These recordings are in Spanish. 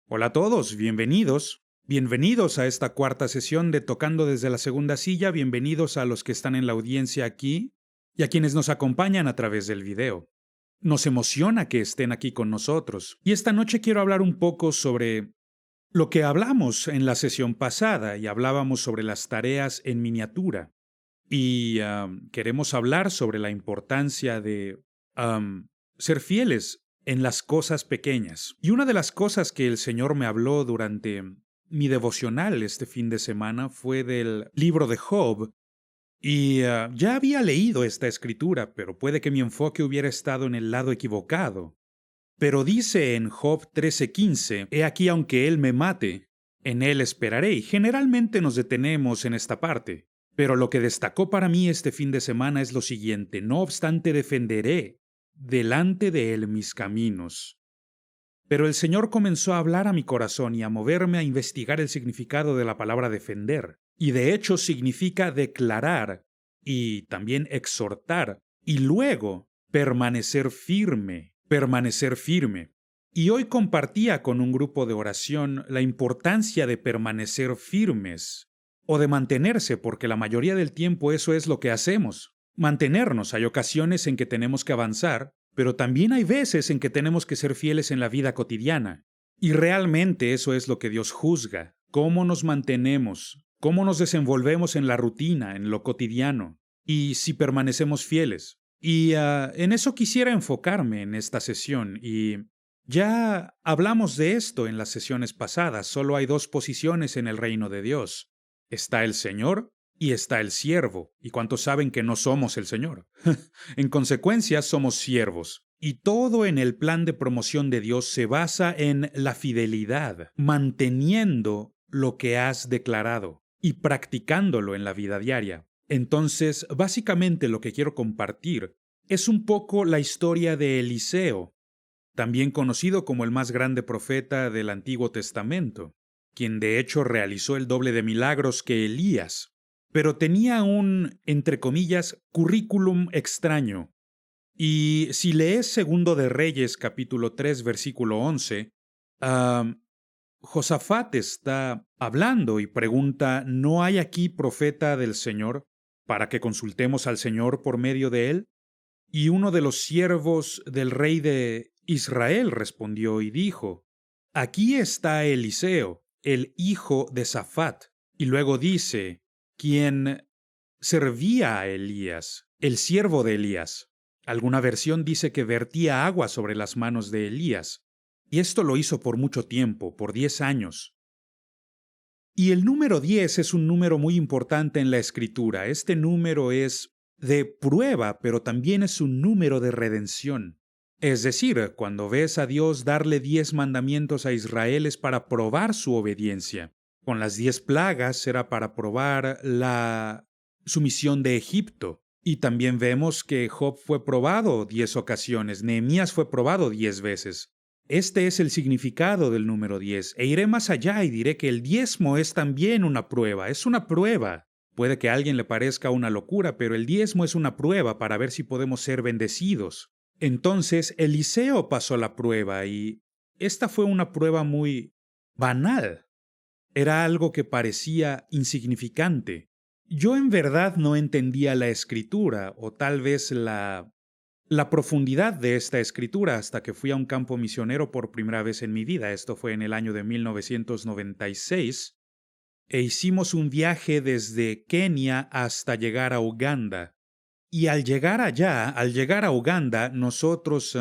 Hola a todos, bienvenidos. Bienvenidos a esta cuarta sesión de Tocando desde la segunda silla. Bienvenidos a los que están en la audiencia aquí y a quienes nos acompañan a través del video. Nos emociona que estén aquí con nosotros. Y esta noche quiero hablar un poco sobre lo que hablamos en la sesión pasada y hablábamos sobre las tareas en miniatura. Y queremos hablar sobre la importancia de ser fieles en las cosas pequeñas. Y una de las cosas que el Señor me habló durante mi devocional este fin de semana fue del libro de Job. Y ya había leído esta escritura, pero puede que mi enfoque hubiera estado en el lado equivocado. Pero dice en Job 13:15, He aquí aunque él me mate, en él esperaré. Y generalmente nos detenemos en esta parte. Pero lo que destacó para mí este fin de semana es lo siguiente: no obstante defenderé delante de él mis caminos. Pero el Señor comenzó a hablar a mi corazón y a moverme a investigar el significado de la palabra defender. Y de hecho significa declarar y también exhortar y luego permanecer firme, permanecer firme. Y hoy compartía con un grupo de oración la importancia de permanecer firmes o de mantenerse, porque la mayoría del tiempo eso es lo que hacemos. Mantenernos. Hay ocasiones en que tenemos que avanzar, pero también hay veces en que tenemos que ser fieles en la vida cotidiana. Y realmente eso es lo que Dios juzga: cómo nos mantenemos, cómo nos desenvolvemos en la rutina, en lo cotidiano, y si permanecemos fieles. Y en eso quisiera enfocarme en esta sesión. Y ya hablamos de esto en las sesiones pasadas. Solo hay dos posiciones en el reino de Dios: está el Señor y está el siervo. ¿Y cuántos saben que no somos el Señor? En consecuencia, somos siervos. Y todo en el plan de promoción de Dios se basa en la fidelidad, manteniendo lo que has declarado y practicándolo en la vida diaria. Entonces, básicamente lo que quiero compartir es un poco la historia de Eliseo, también conocido como el más grande profeta del Antiguo Testamento, quien de hecho realizó el doble de milagros que Elías, pero tenía un, entre comillas, currículum extraño. Y si lees Segundo de Reyes, capítulo 3, versículo 11, Josafat está hablando y pregunta: ¿no hay aquí profeta del Señor para que consultemos al Señor por medio de él? Y uno de los siervos del rey de Israel respondió y dijo: Aquí está Eliseo, el hijo de Safat. Y luego dice: quien servía a Elías, el siervo de Elías. Alguna versión dice que vertía agua sobre las manos de Elías. Y esto lo hizo por mucho tiempo, por 10 años. Y el número 10 es un número muy importante en la escritura. Este número es de prueba, pero también es un número de redención. Es decir, cuando ves a Dios darle 10 mandamientos a Israel es para probar su obediencia. Con las 10 plagas era para probar la sumisión de Egipto. Y también vemos que Job fue probado 10 ocasiones, Nehemías fue probado 10 veces. Este es el significado del número 10, e iré más allá y diré que el diezmo es también una prueba, es una prueba. Puede que a alguien le parezca una locura, pero el diezmo es una prueba para ver si podemos ser bendecidos. Entonces, Eliseo pasó la prueba y esta fue una prueba muy banal. Era algo que parecía insignificante. Yo en verdad no entendía la escritura, o tal vez la profundidad de esta escritura, hasta que fui a un campo misionero por primera vez en mi vida. Esto fue en el año de 1996, e hicimos un viaje desde Kenia hasta llegar a Uganda. Y al llegar allá, al llegar a Uganda, nosotros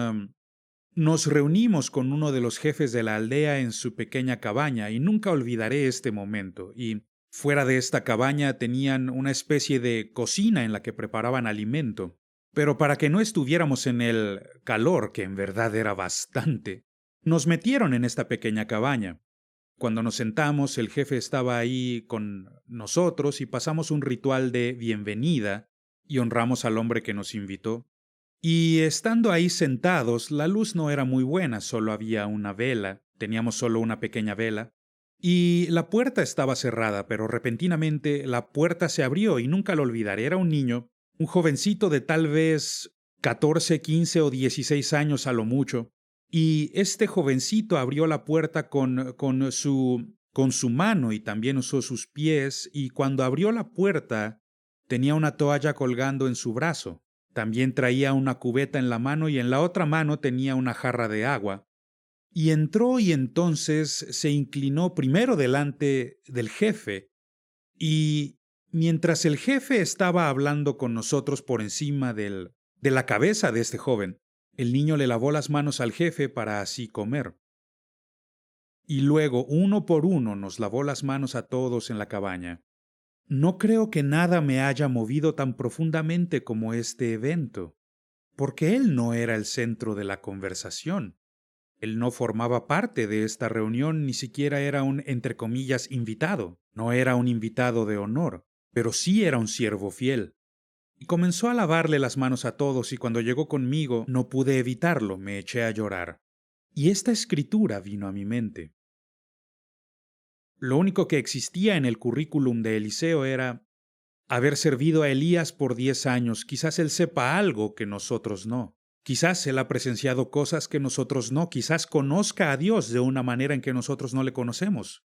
nos reunimos con uno de los jefes de la aldea en su pequeña cabaña, y nunca olvidaré este momento. Y fuera de esta cabaña tenían una especie de cocina en la que preparaban alimento. Pero para que no estuviéramos en el calor, que en verdad era bastante, nos metieron en esta pequeña cabaña. Cuando nos sentamos, el jefe estaba ahí con nosotros y pasamos un ritual de bienvenida y honramos al hombre que nos invitó. Y estando ahí sentados, la luz no era muy buena, solo había una vela, teníamos solo una pequeña vela, y la puerta estaba cerrada, pero repentinamente la puerta se abrió y nunca lo olvidaré. Era un niño, un jovencito de tal vez 14, 15 o 16 años a lo mucho, Y este jovencito abrió la puerta con su mano y también usó sus pies, y cuando abrió la puerta tenía una toalla colgando en su brazo. También traía una cubeta en la mano y en la otra mano tenía una jarra de agua. Y entró y entonces se inclinó primero delante del jefe, y mientras el jefe estaba hablando con nosotros por encima de la cabeza de este joven, el niño le lavó las manos al jefe para así comer. Y luego, uno por uno, nos lavó las manos a todos en la cabaña. No creo que nada me haya movido tan profundamente como este evento, porque él no era el centro de la conversación. Él no formaba parte de esta reunión, ni siquiera era un, entre comillas, invitado. No era un invitado de honor, pero sí era un siervo fiel. Y comenzó a lavarle las manos a todos, y cuando llegó conmigo no pude evitarlo, me eché a llorar. Y esta escritura vino a mi mente. Lo único que existía en el currículum de Eliseo era haber servido a Elías por 10 años. Quizás él sepa algo que nosotros no. Quizás él ha presenciado cosas que nosotros no. Quizás conozca a Dios de una manera en que nosotros no le conocemos.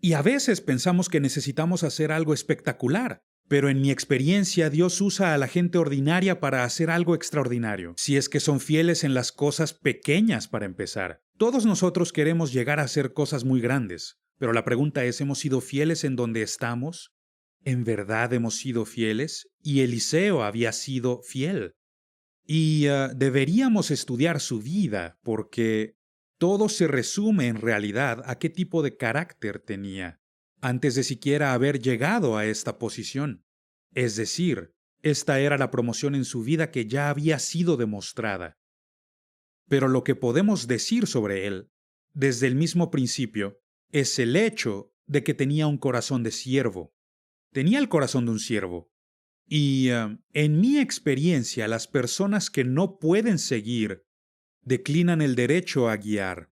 Y a veces pensamos que necesitamos hacer algo espectacular, pero en mi experiencia Dios usa a la gente ordinaria para hacer algo extraordinario, si es que son fieles en las cosas pequeñas para empezar. Todos nosotros queremos llegar a hacer cosas muy grandes, pero la pregunta es, ¿hemos sido fieles en donde estamos? ¿En verdad hemos sido fieles? Y Eliseo había sido fiel. Y deberíamos estudiar su vida porque todo se resume en realidad a qué tipo de carácter tenía antes de siquiera haber llegado a esta posición. Es decir, esta era la promoción en su vida que ya había sido demostrada. Pero lo que podemos decir sobre él, desde el mismo principio, es el hecho de que tenía un corazón de siervo. Tenía el corazón de un siervo. Y en mi experiencia, las personas que no pueden seguir declinan el derecho a guiar.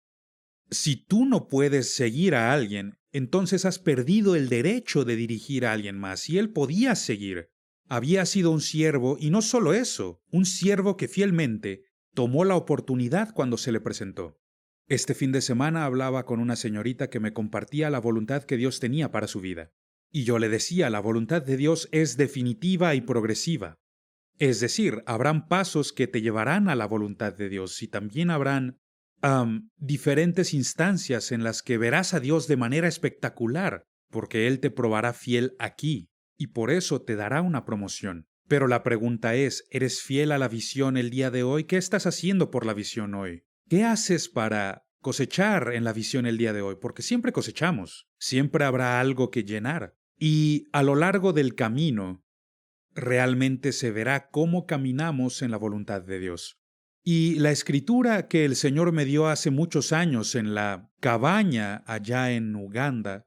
Si tú no puedes seguir a alguien, entonces has perdido el derecho de dirigir a alguien más. Y él podía seguir. Había sido un siervo, y no solo eso, un siervo que fielmente tomó la oportunidad cuando se le presentó. Este fin de semana hablaba con una señorita que me compartía la voluntad que Dios tenía para su vida. Y yo le decía, la voluntad de Dios es definitiva y progresiva. Es decir, habrán pasos que te llevarán a la voluntad de Dios y también habrán diferentes instancias en las que verás a Dios de manera espectacular, porque Él te probará fiel aquí y por eso te dará una promoción. Pero la pregunta es, ¿eres fiel a la visión el día de hoy? ¿Qué estás haciendo por la visión hoy? ¿Qué haces para cosechar en la visión el día de hoy? Porque siempre cosechamos, siempre habrá algo que llenar. Y a lo largo del camino, realmente se verá cómo caminamos en la voluntad de Dios. Y la escritura que el Señor me dio hace muchos años en la cabaña allá en Uganda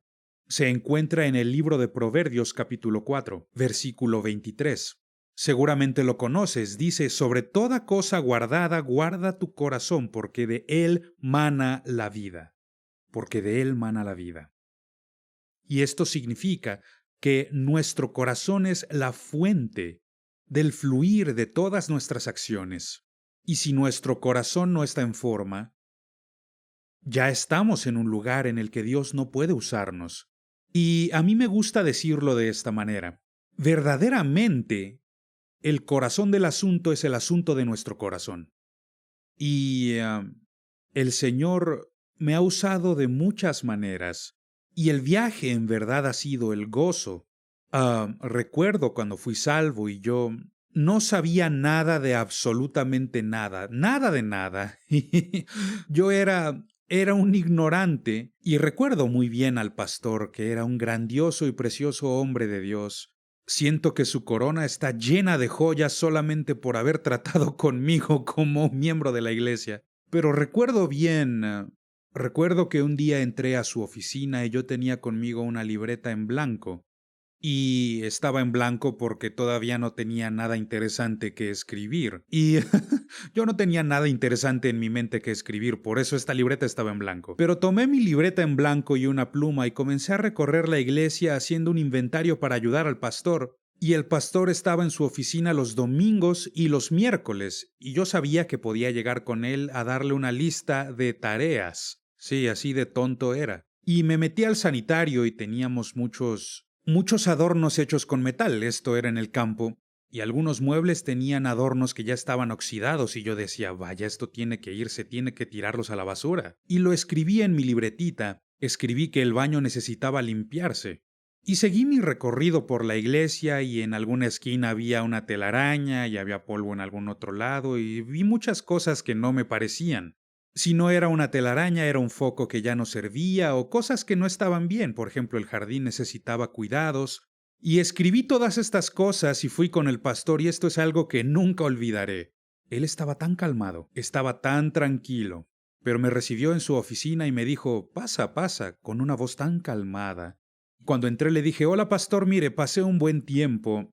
se encuentra en el libro de Proverbios capítulo 4, versículo 23. Seguramente lo conoces, dice, sobre toda cosa guardada, guarda tu corazón, porque de él mana la vida. Porque de él mana la vida. Y esto significa que nuestro corazón es la fuente del fluir de todas nuestras acciones. Y si nuestro corazón no está en forma, ya estamos en un lugar en el que Dios no puede usarnos. Y a mí me gusta decirlo de esta manera. Verdaderamente, el corazón del asunto es el asunto de nuestro corazón. Y el Señor me ha usado de muchas maneras. Y el viaje en verdad ha sido el gozo. Recuerdo cuando fui salvo y yo no sabía nada de absolutamente nada, nada de nada. Yo era un ignorante y recuerdo muy bien al pastor, que era un grandioso y precioso hombre de Dios. Siento que su corona está llena de joyas solamente por haber tratado conmigo como miembro de la iglesia. Pero recuerdo bien, recuerdo que un día entré a su oficina y yo tenía conmigo una libreta en blanco. Y estaba en blanco porque todavía no tenía nada interesante que escribir. Y yo no tenía nada interesante en mi mente que escribir, por eso esta libreta estaba en blanco. Pero tomé mi libreta en blanco y una pluma y comencé a recorrer la iglesia haciendo un inventario para ayudar al pastor. Y el pastor estaba en su oficina los domingos y los miércoles, y yo sabía que podía llegar con él a darle una lista de tareas. Sí, así de tonto era. Y me metí al sanitario y teníamos muchos adornos hechos con metal, esto era en el campo, y algunos muebles tenían adornos que ya estaban oxidados y yo decía, vaya, esto tiene que irse, tiene que tirarlos a la basura. Y lo escribí en mi libretita, escribí que el baño necesitaba limpiarse. Y seguí mi recorrido por la iglesia y en alguna esquina había una telaraña y había polvo en algún otro lado y vi muchas cosas que no me parecían. Si no era una telaraña, era un foco que ya no servía o cosas que no estaban bien. Por ejemplo, el jardín necesitaba cuidados. Y escribí todas estas cosas y fui con el pastor y esto es algo que nunca olvidaré. Él estaba tan calmado, estaba tan tranquilo, pero me recibió en su oficina y me dijo, pasa, pasa, con una voz tan calmada. Cuando entré le dije, hola pastor, mire, pasé un buen tiempo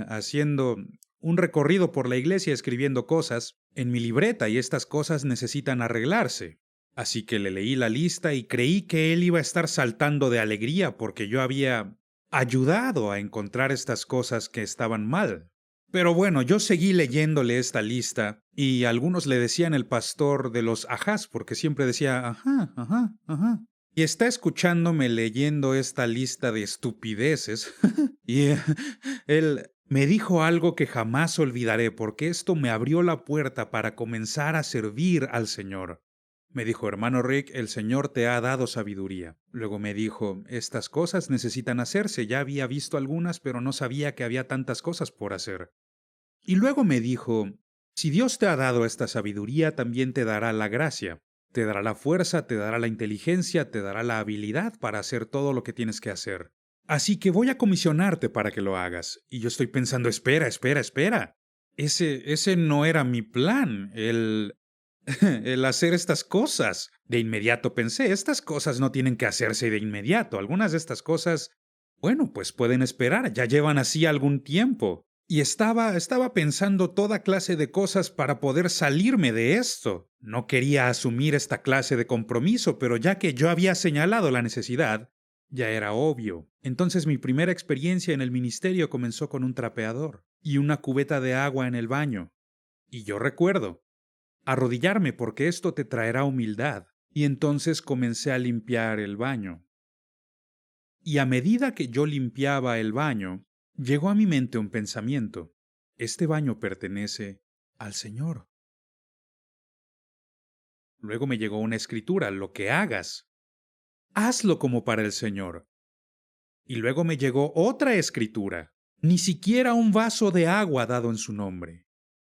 haciendo un recorrido por la iglesia escribiendo cosas en mi libreta y estas cosas necesitan arreglarse. Así que le leí la lista y creí que él iba a estar saltando de alegría porque yo había ayudado a encontrar estas cosas que estaban mal. Pero bueno, yo seguí leyéndole esta lista y algunos le decían el pastor de los ajás porque siempre decía ajá, ajá, ajá. Y está escuchándome leyendo esta lista de estupideces y él me dijo algo que jamás olvidaré porque esto me abrió la puerta para comenzar a servir al Señor. Me dijo, hermano Rick, el Señor te ha dado sabiduría. Luego me dijo, estas cosas necesitan hacerse. Ya había visto algunas, pero no sabía que había tantas cosas por hacer. Y luego me dijo, si Dios te ha dado esta sabiduría, también te dará la gracia. Te dará la fuerza, te dará la inteligencia, te dará la habilidad para hacer todo lo que tienes que hacer. Así que voy a comisionarte para que lo hagas. Y yo estoy pensando, espera, espera, espera. Ese no era mi plan, el hacer estas cosas. De inmediato pensé, estas cosas no tienen que hacerse de inmediato. Algunas de estas cosas, bueno, pues pueden esperar, ya llevan así algún tiempo. Y estaba pensando toda clase de cosas para poder salirme de esto. No quería asumir esta clase de compromiso, pero ya que yo había señalado la necesidad, ya era obvio. Entonces mi primera experiencia en el ministerio comenzó con un trapeador y una cubeta de agua en el baño. Y yo recuerdo arrodillarme porque esto te traerá humildad. Y entonces comencé a limpiar el baño. Y a medida que yo limpiaba el baño, llegó a mi mente un pensamiento. Este baño pertenece al Señor. Luego me llegó una escritura, lo que hagas, hazlo como para el Señor. Y luego me llegó otra escritura, ni siquiera un vaso de agua dado en su nombre.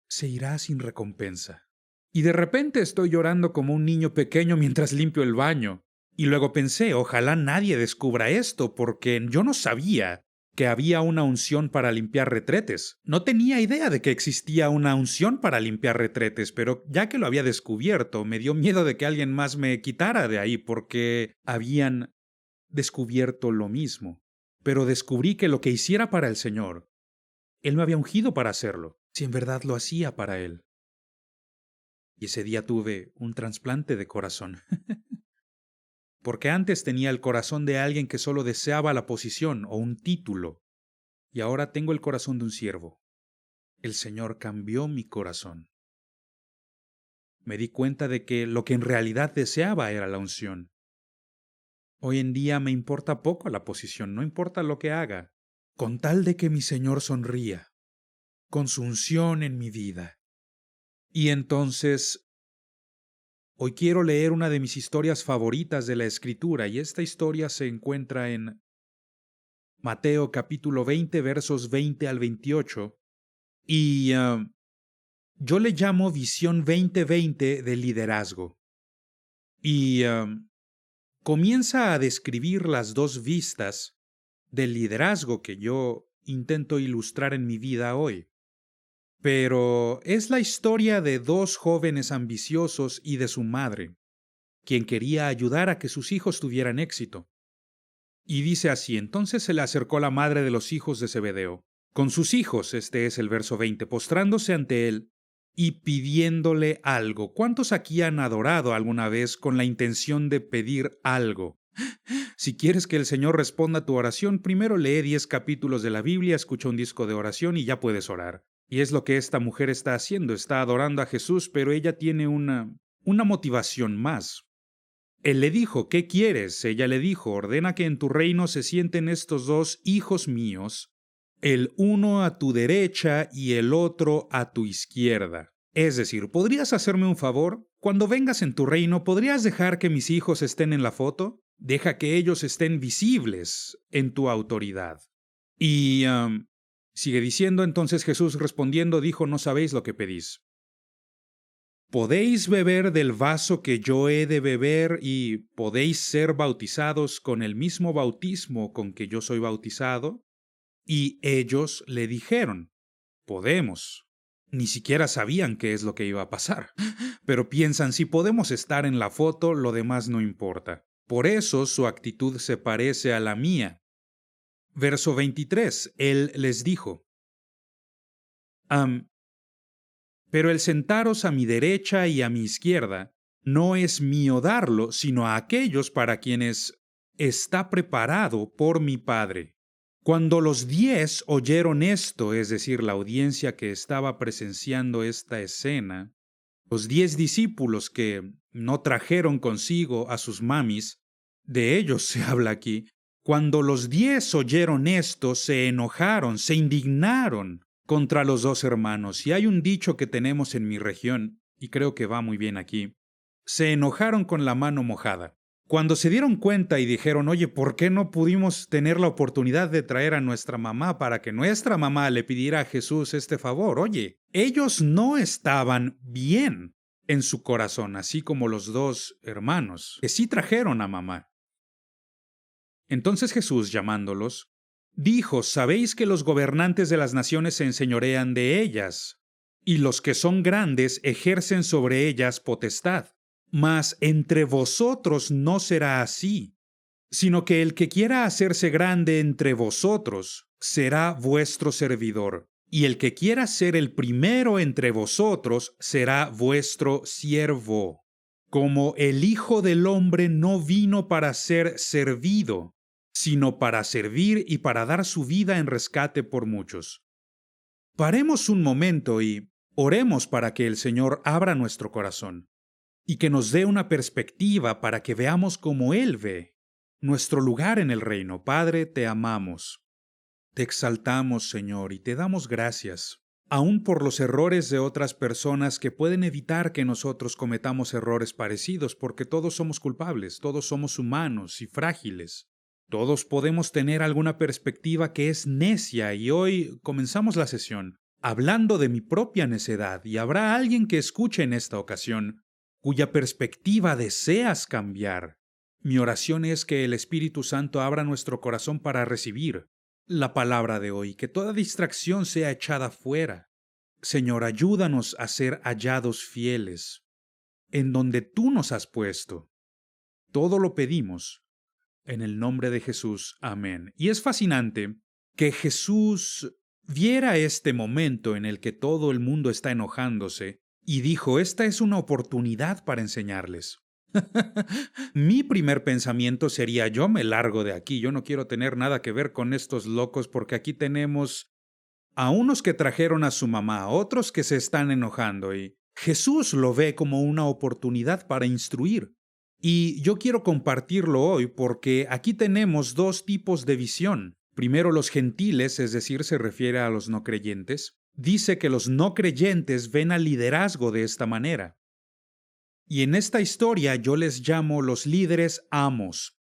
Se irá sin recompensa. Y de repente estoy llorando como un niño pequeño mientras limpio el baño. Y luego pensé, ojalá nadie descubra esto, porque yo no sabía que había una unción para limpiar retretes. No tenía idea de que existía una unción para limpiar retretes, pero ya que lo había descubierto, me dio miedo de que alguien más me quitara de ahí, porque habían descubierto lo mismo. Pero descubrí que lo que hiciera para el Señor, Él me había ungido para hacerlo, si en verdad lo hacía para Él. Y ese día tuve un trasplante de corazón. Porque antes tenía el corazón de alguien que solo deseaba la posición o un título. Y ahora tengo el corazón de un siervo. El Señor cambió mi corazón. Me di cuenta de que lo que en realidad deseaba era la unción. Hoy en día me importa poco la posición, no importa lo que haga, con tal de que mi Señor sonría, con su unción en mi vida. Y entonces hoy quiero leer una de mis historias favoritas de la Escritura y esta historia se encuentra en Mateo capítulo 20 versos 20 al 28 y yo le llamo Visión 2020 de liderazgo. Y comienza a describir las dos vistas del liderazgo que yo intento ilustrar en mi vida hoy. Pero es la historia de dos jóvenes ambiciosos y de su madre, quien quería ayudar a que sus hijos tuvieran éxito. Y dice así, entonces se le acercó la madre de los hijos de Zebedeo, con sus hijos, este es el verso 20, postrándose ante él y pidiéndole algo. ¿Cuántos aquí han adorado alguna vez con la intención de pedir algo? Si quieres que el Señor responda a tu oración, primero lee 10 capítulos de la Biblia, escucha un disco de oración y ya puedes orar. Y es lo que esta mujer está haciendo, está adorando a Jesús, pero ella tiene una motivación más. Él le dijo, ¿qué quieres? Ella le dijo, ordena que en tu reino se sienten estos dos hijos míos, el uno a tu derecha y el otro a tu izquierda. Es decir, ¿podrías hacerme un favor? Cuando vengas en tu reino, ¿podrías dejar que mis hijos estén en la foto? Deja que ellos estén visibles en tu autoridad. Y sigue diciendo, entonces Jesús respondiendo dijo, no sabéis lo que pedís. ¿Podéis beber del vaso que yo he de beber y podéis ser bautizados con el mismo bautismo con que yo soy bautizado? Y ellos le dijeron, podemos. Ni siquiera sabían qué es lo que iba a pasar, pero piensan, si podemos estar en la foto, lo demás no importa. Por eso su actitud se parece a la mía. Verso 23, él les dijo, pero el sentaros a mi derecha y a mi izquierda no es mío darlo, sino a aquellos para quienes está preparado por mi Padre. Cuando los 10 oyeron esto, es decir, la audiencia que estaba presenciando esta escena, los 10 discípulos que no trajeron consigo a sus mamis, de ellos se habla aquí, cuando los 10 oyeron esto, se enojaron, se indignaron contra los dos hermanos. Y hay un dicho que tenemos en mi región, y creo que va muy bien aquí. Se enojaron con la mano mojada. Cuando se dieron cuenta y dijeron, oye, ¿por qué no pudimos tener la oportunidad de traer a nuestra mamá para que nuestra mamá le pidiera a Jesús este favor? Oye, ellos no estaban bien en su corazón, así como los dos hermanos, que sí trajeron a mamá. Entonces Jesús, llamándolos, dijo, sabéis que los gobernantes de las naciones se enseñorean de ellas, y los que son grandes ejercen sobre ellas potestad. Mas entre vosotros no será así, sino que el que quiera hacerse grande entre vosotros será vuestro servidor, y el que quiera ser el primero entre vosotros será vuestro siervo. Como el Hijo del Hombre no vino para ser servido, sino para servir y para dar su vida en rescate por muchos. Paremos un momento y oremos para que el Señor abra nuestro corazón y que nos dé una perspectiva para que veamos como Él ve nuestro lugar en el reino. Padre, te amamos, te exaltamos, Señor, y te damos gracias, aun por los errores de otras personas que pueden evitar que nosotros cometamos errores parecidos, porque todos somos culpables, todos somos humanos y frágiles. Todos podemos tener alguna perspectiva que es necia y hoy comenzamos la sesión hablando de mi propia necedad y habrá alguien que escuche en esta ocasión cuya perspectiva deseas cambiar. Mi oración es que el Espíritu Santo abra nuestro corazón para recibir la palabra de hoy, que toda distracción sea echada fuera. Señor, ayúdanos a ser hallados fieles en donde tú nos has puesto. Todo lo pedimos en el nombre de Jesús. Amén. Y es fascinante que Jesús viera este momento en el que todo el mundo está enojándose y dijo, esta es una oportunidad para enseñarles. Mi primer pensamiento sería, yo me largo de aquí, yo no quiero tener nada que ver con estos locos porque aquí tenemos a unos que trajeron a su mamá, a otros que se están enojando y Jesús lo ve como una oportunidad para instruir. Y yo quiero compartirlo hoy porque aquí tenemos dos tipos de visión. Primero los gentiles, es decir, se refiere a los no creyentes. Dice que los no creyentes ven al liderazgo de esta manera. Y en esta historia yo les llamo los líderes amos.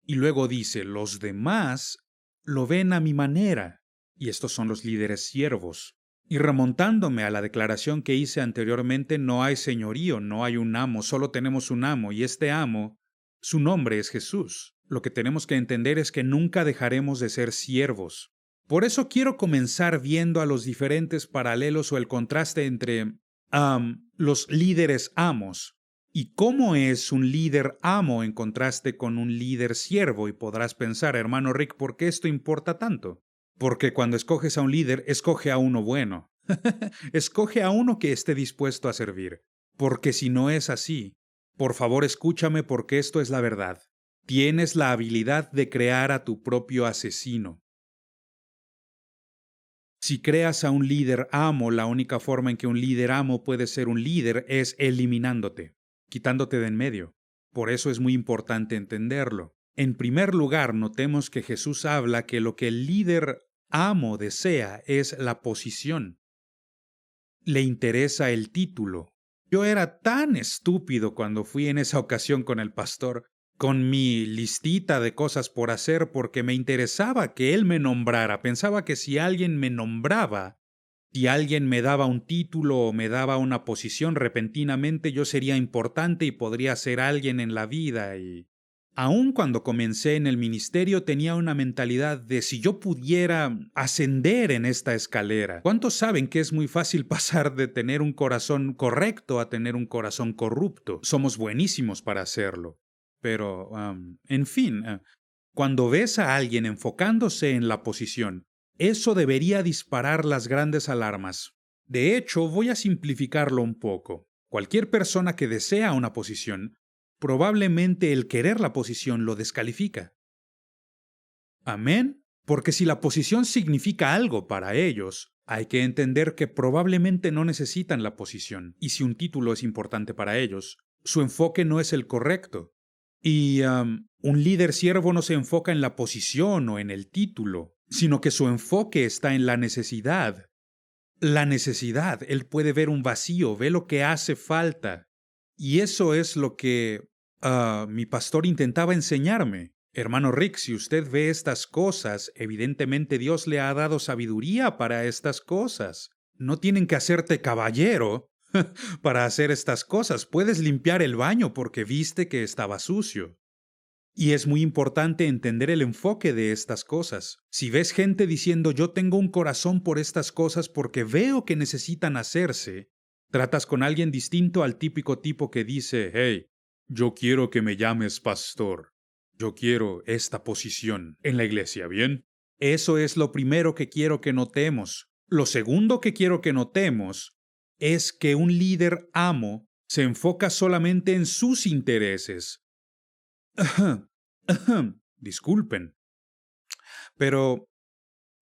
Y luego dice, los demás lo ven a mi manera. Y estos son los líderes siervos. Y remontándome a la declaración que hice anteriormente, no hay señorío, no hay un amo, solo tenemos un amo. Y este amo, su nombre es Jesús. Lo que tenemos que entender es que nunca dejaremos de ser siervos. Por eso quiero comenzar viendo a los diferentes paralelos o el contraste entre los líderes amos. ¿Y cómo es un líder amo en contraste con un líder siervo? Y podrás pensar, hermano Rick, ¿por qué esto importa tanto? Porque cuando escoges a un líder, escoge a uno bueno. Escoge a uno que esté dispuesto a servir. Porque si no es así, por favor escúchame porque esto es la verdad. Tienes la habilidad de crear a tu propio asesino. Si creas a un líder amo, la única forma en que un líder amo puede ser un líder es eliminándote, quitándote de en medio. Por eso es muy importante entenderlo. En primer lugar, notemos que Jesús habla que lo que el líder amo desea es la posición. Le interesa el título. Yo era tan estúpido cuando fui en esa ocasión con el pastor, con mi listita de cosas por hacer, porque me interesaba que él me nombrara. Pensaba que si alguien me nombraba, si alguien me daba un título o me daba una posición repentinamente, yo sería importante y podría ser alguien en la vida. Y aun cuando comencé en el ministerio tenía una mentalidad de si yo pudiera ascender en esta escalera. ¿Cuántos saben que es muy fácil pasar de tener un corazón correcto a tener un corazón corrupto? Somos buenísimos para hacerlo. Pero, en fin, cuando ves a alguien enfocándose en la posición, eso debería disparar las grandes alarmas. De hecho, voy a simplificarlo un poco. Cualquier persona que desea una posición, probablemente el querer la posición lo descalifica. ¿Amén? Porque si la posición significa algo para ellos, hay que entender que probablemente no necesitan la posición. Y si un título es importante para ellos, su enfoque no es el correcto. Y un líder siervo no se enfoca en la posición o en el título, sino que su enfoque está en la necesidad. La necesidad, él puede ver un vacío, ve lo que hace falta. Y eso es lo que mi pastor intentaba enseñarme. Hermano Rick, si usted ve estas cosas, evidentemente Dios le ha dado sabiduría para estas cosas. No tienen que hacerte caballero para hacer estas cosas. Puedes limpiar el baño porque viste que estaba sucio. Y es muy importante entender el enfoque de estas cosas. Si ves gente diciendo yo tengo un corazón por estas cosas porque veo que necesitan hacerse, tratas con alguien distinto al típico tipo que dice, hey, yo quiero que me llames pastor. Yo quiero esta posición en la iglesia, ¿bien? Eso es lo primero que quiero que notemos. Lo segundo que quiero que notemos es que un líder amo se enfoca solamente en sus intereses. Disculpen, pero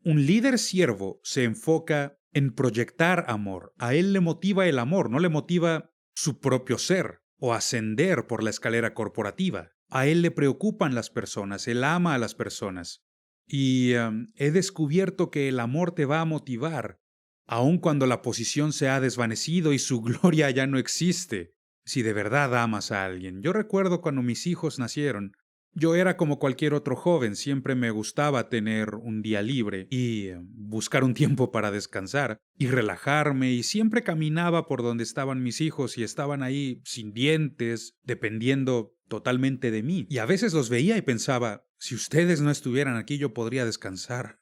un líder siervo se enfoca en proyectar amor. A él le motiva el amor, no le motiva su propio ser o ascender por la escalera corporativa. A él le preocupan las personas, él ama a las personas. Y he descubierto que el amor te va a motivar, aun cuando la posición se ha desvanecido y su gloria ya no existe. Si de verdad amas a alguien. Yo recuerdo cuando mis hijos nacieron, yo era como cualquier otro joven, siempre me gustaba tener un día libre y buscar un tiempo para descansar y relajarme y siempre caminaba por donde estaban mis hijos y estaban ahí sin dientes, dependiendo totalmente de mí. Y a veces los veía y pensaba, si ustedes no estuvieran aquí yo podría descansar.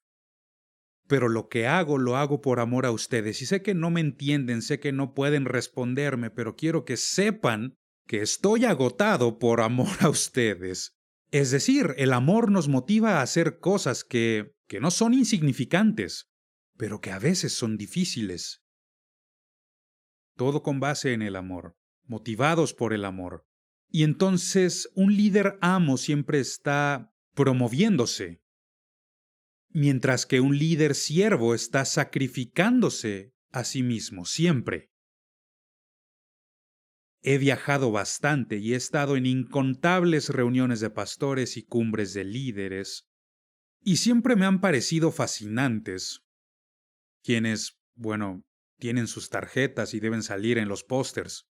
Pero lo que hago lo hago por amor a ustedes y sé que no me entienden, sé que no pueden responderme, pero quiero que sepan que estoy agotado por amor a ustedes. Es decir, el amor nos motiva a hacer cosas que no son insignificantes, pero que a veces son difíciles. Todo con base en el amor, motivados por el amor. Y entonces un líder amo siempre está promoviéndose, mientras que un líder siervo está sacrificándose a sí mismo siempre. He viajado bastante y he estado en incontables reuniones de pastores y cumbres de líderes, y siempre me han parecido fascinantes, quienes, bueno, tienen sus tarjetas y deben salir en los pósters,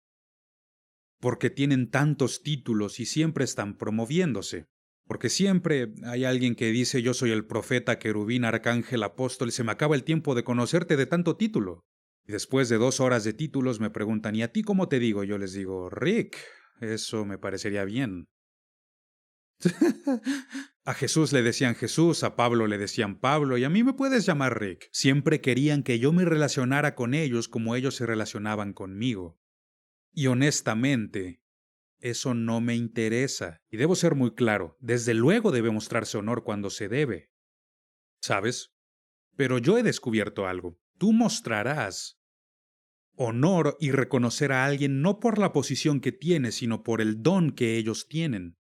porque tienen tantos títulos y siempre están promoviéndose. Porque siempre hay alguien que dice yo soy el profeta, querubín, arcángel, apóstol, y se me acaba el tiempo de conocerte de tanto título. Y después de 2 horas de títulos me preguntan, ¿y a ti cómo te digo? Yo les digo, Rick, eso me parecería bien. A Jesús le decían Jesús, a Pablo le decían Pablo, y a mí me puedes llamar Rick. Siempre querían que yo me relacionara con ellos como ellos se relacionaban conmigo. Y honestamente, eso no me interesa. Y debo ser muy claro, desde luego debe mostrarse honor cuando se debe. ¿Sabes? Pero yo he descubierto algo. Tú mostrarás honor y reconocer a alguien no por la posición que tiene, sino por el don que ellos tienen.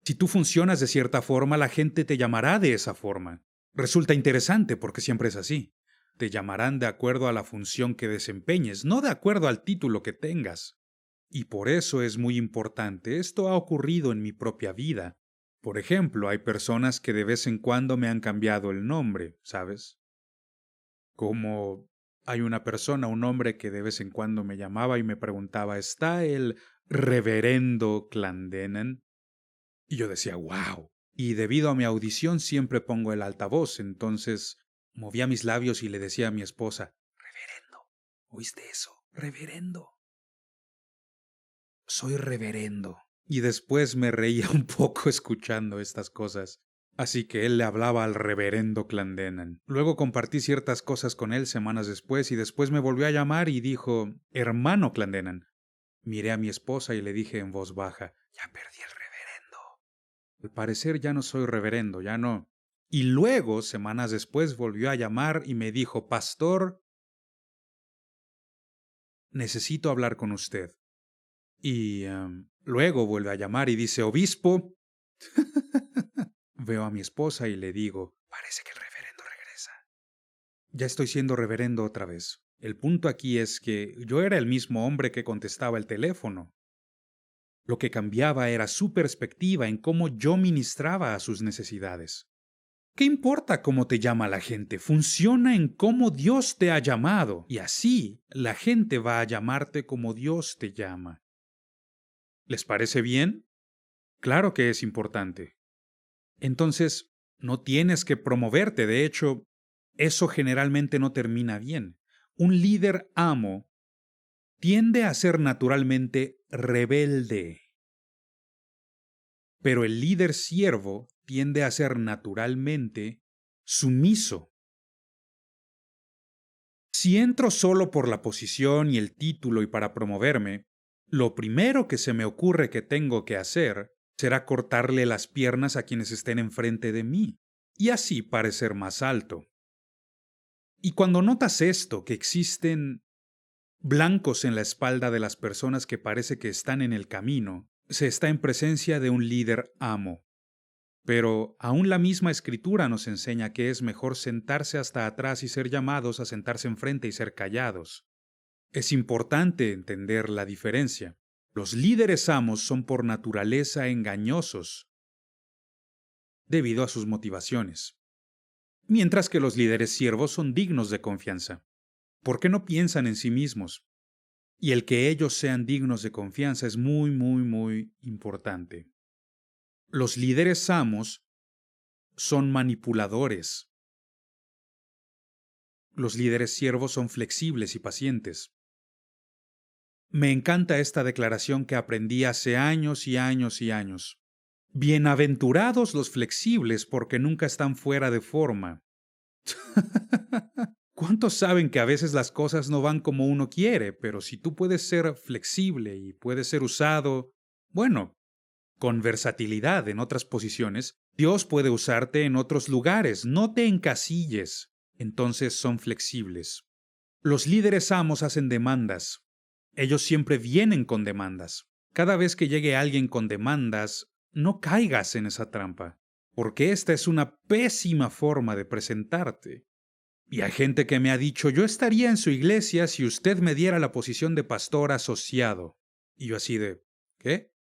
Si tú funcionas de cierta forma, la gente te llamará de esa forma. Resulta interesante porque siempre es así. Te llamarán de acuerdo a la función que desempeñes, no de acuerdo al título que tengas. Y por eso es muy importante. Esto ha ocurrido en mi propia vida. Por ejemplo, hay personas que de vez en cuando me han cambiado el nombre, ¿sabes? Como hay una persona, un hombre que de vez en cuando me llamaba y me preguntaba, ¿está el reverendo Clendenin? Y yo decía, wow. Y debido a mi audición siempre pongo el altavoz, entonces movía mis labios y le decía a mi esposa, reverendo, ¿oíste eso? Reverendo. Soy reverendo. Y después me reía un poco escuchando estas cosas. Así que él le hablaba al reverendo Clendenin. Luego compartí ciertas cosas con él semanas después y después me volvió a llamar y dijo, hermano Clendenin. Miré a mi esposa y le dije en voz baja, ya perdí el reverendo. Al parecer ya no soy reverendo, ya no. Y luego, semanas después, volvió a llamar y me dijo, pastor, necesito hablar con usted. Y luego vuelve a llamar y dice, obispo. Veo a mi esposa y le digo, parece que el reverendo regresa. Ya estoy siendo reverendo otra vez. El punto aquí es que yo era el mismo hombre que contestaba el teléfono. Lo que cambiaba era su perspectiva en cómo yo ministraba a sus necesidades. ¿Qué importa cómo te llama la gente? Funciona en cómo Dios te ha llamado, y así la gente va a llamarte como Dios te llama. ¿Les parece bien? Claro que es importante. Entonces, no tienes que promoverte. De hecho, eso generalmente no termina bien. Un líder amo tiende a ser naturalmente rebelde, pero el líder siervo tiende a ser naturalmente sumiso. Si entro solo por la posición y el título y para promoverme, lo primero que se me ocurre que tengo que hacer será cortarle las piernas a quienes estén enfrente de mí, y así parecer más alto. Y cuando notas esto, que existen blancos en la espalda de las personas que parece que están en el camino, se está en presencia de un líder amo. Pero aún la misma escritura nos enseña que es mejor sentarse hasta atrás y ser llamados a sentarse enfrente y ser callados. Es importante entender la diferencia. Los líderes amos son por naturaleza engañosos debido a sus motivaciones, mientras que los líderes siervos son dignos de confianza, porque no piensan en sí mismos. Y el que ellos sean dignos de confianza es muy, muy, muy importante. Los líderes amos son manipuladores. Los líderes siervos son flexibles y pacientes. Me encanta esta declaración que aprendí hace años y años y años. Bienaventurados los flexibles porque nunca están fuera de forma. ¿Cuántos saben que a veces las cosas no van como uno quiere, pero si tú puedes ser flexible y puedes ser usado, bueno, con versatilidad en otras posiciones, Dios puede usarte en otros lugares, no te encasilles. Entonces son flexibles. Los líderes amos hacen demandas. Ellos siempre vienen con demandas. Cada vez que llegue alguien con demandas, no caigas en esa trampa, porque esta es una pésima forma de presentarte. Y hay gente que me ha dicho, yo estaría en su iglesia si usted me diera la posición de pastor asociado. Y yo así de, ¿qué?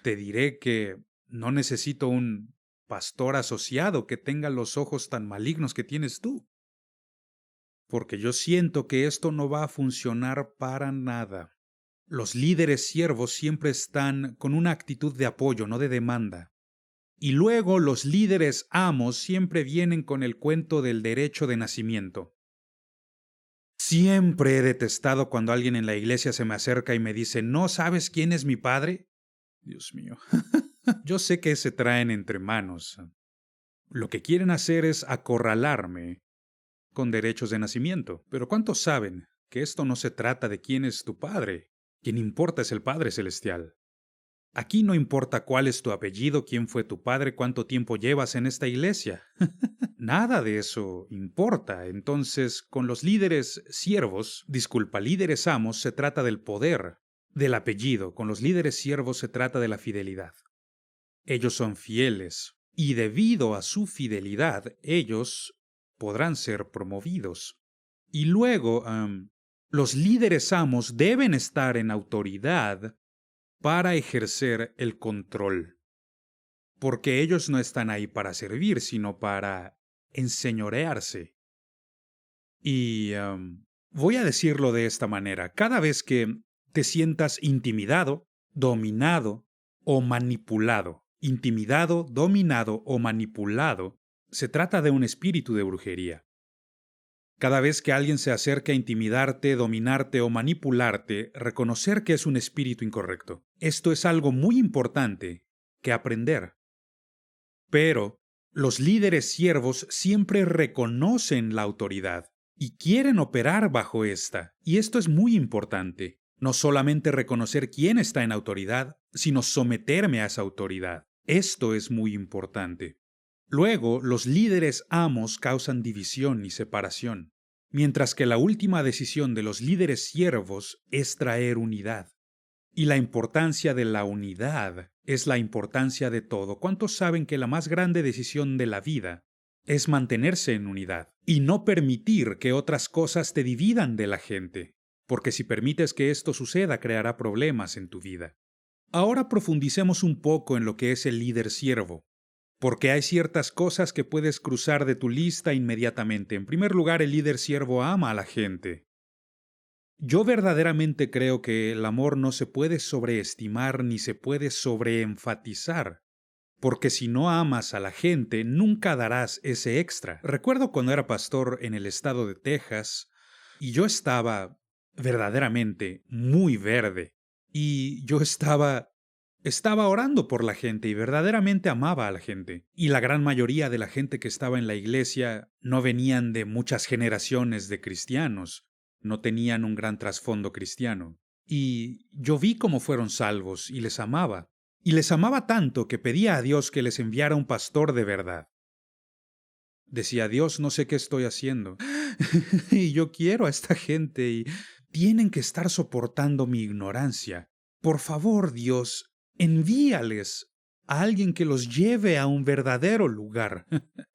Te diré que no necesito un pastor asociado que tenga los ojos tan malignos que tienes tú. Porque yo siento que esto no va a funcionar para nada. Los líderes siervos siempre están con una actitud de apoyo, no de demanda. Y luego los líderes amos siempre vienen con el cuento del derecho de nacimiento. Siempre he detestado cuando alguien en la iglesia se me acerca y me dice, ¿no sabes quién es mi padre? Dios mío. Yo sé que se traen entre manos. Lo que quieren hacer es acorralarme con derechos de nacimiento. Pero ¿cuántos saben que esto no se trata de quién es tu padre? Quien importa es el Padre Celestial. Aquí no importa cuál es tu apellido, quién fue tu padre, cuánto tiempo llevas en esta iglesia. Nada de eso importa. Entonces, con los líderes siervos, líderes amos, se trata del poder, del apellido. Con los líderes siervos se trata de la fidelidad. Ellos son fieles, y debido a su fidelidad, ellos podrán ser promovidos. Y luego, los líderes amos deben estar en autoridad para ejercer el control, porque ellos no están ahí para servir, sino para enseñorearse. Y voy a decirlo de esta manera, cada vez que te sientas intimidado, dominado o manipulado, se trata de un espíritu de brujería. Cada vez que alguien se acerca a intimidarte, dominarte o manipularte, reconocer que es un espíritu incorrecto. Esto es algo muy importante que aprender. Pero los líderes siervos siempre reconocen la autoridad y quieren operar bajo esta. Y esto es muy importante. No solamente reconocer quién está en autoridad, sino someterme a esa autoridad. Esto es muy importante. Luego, los líderes amos causan división y separación, mientras que la última decisión de los líderes siervos es traer unidad. Y la importancia de la unidad es la importancia de todo. ¿Cuántos saben que la más grande decisión de la vida es mantenerse en unidad y no permitir que otras cosas te dividan de la gente? Porque si permites que esto suceda, creará problemas en tu vida. Ahora profundicemos un poco en lo que es el líder siervo, porque hay ciertas cosas que puedes cruzar de tu lista inmediatamente. En primer lugar, el líder siervo ama a la gente. Yo verdaderamente creo que el amor no se puede sobreestimar ni se puede sobreenfatizar, porque si no amas a la gente, nunca darás ese extra. Recuerdo cuando era pastor en el estado de Texas, y yo estaba verdaderamente muy verde, y yo estaba orando por la gente y verdaderamente amaba a la gente. Y la gran mayoría de la gente que estaba en la iglesia no venían de muchas generaciones de cristianos, no tenían un gran trasfondo cristiano. Y yo vi cómo fueron salvos y les amaba. Y les amaba tanto que pedía a Dios que les enviara un pastor de verdad. Decía, Dios, no sé qué estoy haciendo. Y yo quiero a esta gente y tienen que estar soportando mi ignorancia. Por favor, Dios, envíales a alguien que los lleve a un verdadero lugar,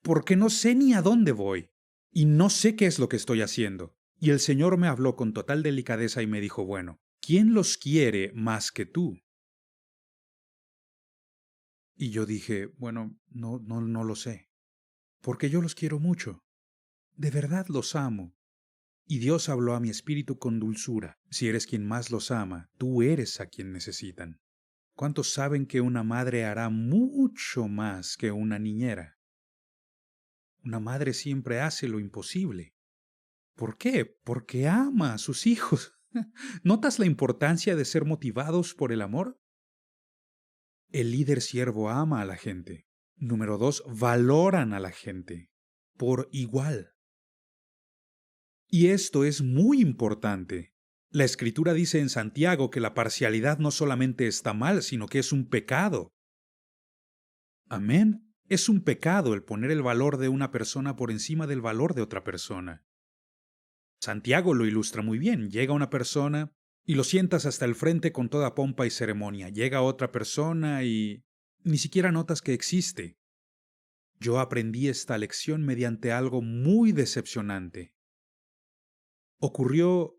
porque no sé ni a dónde voy y no sé qué es lo que estoy haciendo. Y el Señor me habló con total delicadeza y me dijo, bueno, ¿quién los quiere más que tú? Y yo dije, bueno, no lo sé, porque yo los quiero mucho. De verdad los amo. Y Dios habló a mi espíritu con dulzura. Si eres quien más los ama, tú eres a quien necesitan. ¿Cuántos saben que una madre hará mucho más que una niñera? Una madre siempre hace lo imposible. ¿Por qué? Porque ama a sus hijos. ¿Notas la importancia de ser motivados por el amor? El líder siervo ama a la gente. Número 2, valoran a la gente por igual. Y esto es muy importante. La Escritura dice en Santiago que la parcialidad no solamente está mal, sino que es un pecado. Amén. Es un pecado el poner el valor de una persona por encima del valor de otra persona. Santiago lo ilustra muy bien. Llega una persona y lo sientas hasta el frente con toda pompa y ceremonia. Llega otra persona y ni siquiera notas que existe. Yo aprendí esta lección mediante algo muy decepcionante. Ocurrió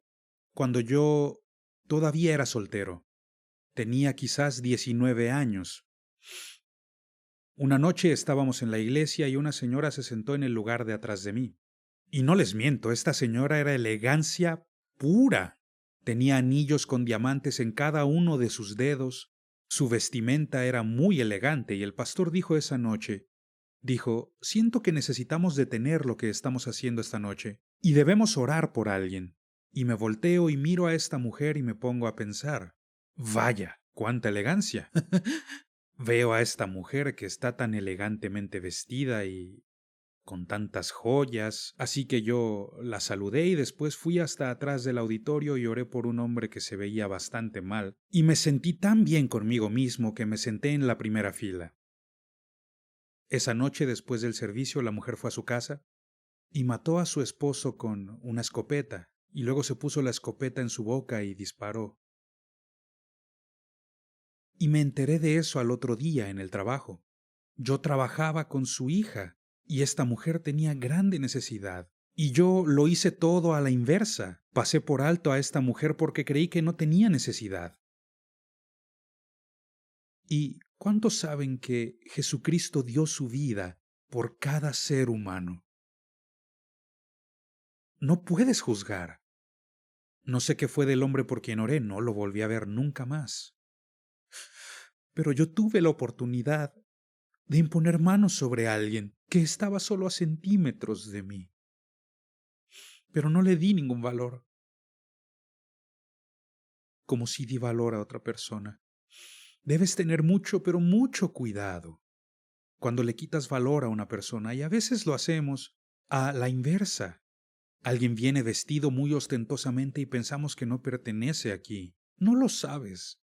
cuando yo todavía era soltero. Tenía quizás 19 años. Una noche estábamos en la iglesia y una señora se sentó en el lugar de atrás de mí. Y no les miento, esta señora era elegancia pura. Tenía anillos con diamantes en cada uno de sus dedos. Su vestimenta era muy elegante y el pastor dijo esa noche, siento que necesitamos detener lo que estamos haciendo esta noche y debemos orar por alguien. Y me volteo y miro a esta mujer y me pongo a pensar, vaya, cuánta elegancia. Veo a esta mujer que está tan elegantemente vestida y con tantas joyas, así que yo la saludé y después fui hasta atrás del auditorio y oré por un hombre que se veía bastante mal, y me sentí tan bien conmigo mismo que me senté en la primera fila. Esa noche después del servicio la mujer fue a su casa y mató a su esposo con una escopeta, y luego se puso la escopeta en su boca y disparó. Y me enteré de eso al otro día en el trabajo. Yo trabajaba con su hija y esta mujer tenía grande necesidad. Y yo lo hice todo a la inversa. Pasé por alto a esta mujer porque creí que no tenía necesidad. ¿Y cuántos saben que Jesucristo dio su vida por cada ser humano? No puedes juzgar. No sé qué fue del hombre por quien oré, no lo volví a ver nunca más. Pero yo tuve la oportunidad de imponer manos sobre alguien que estaba solo a centímetros de mí. Pero no le di ningún valor, como si di valor a otra persona. Debes tener mucho, pero mucho cuidado cuando le quitas valor a una persona, y a veces lo hacemos a la inversa. Alguien viene vestido muy ostentosamente y pensamos que no pertenece aquí. No lo sabes.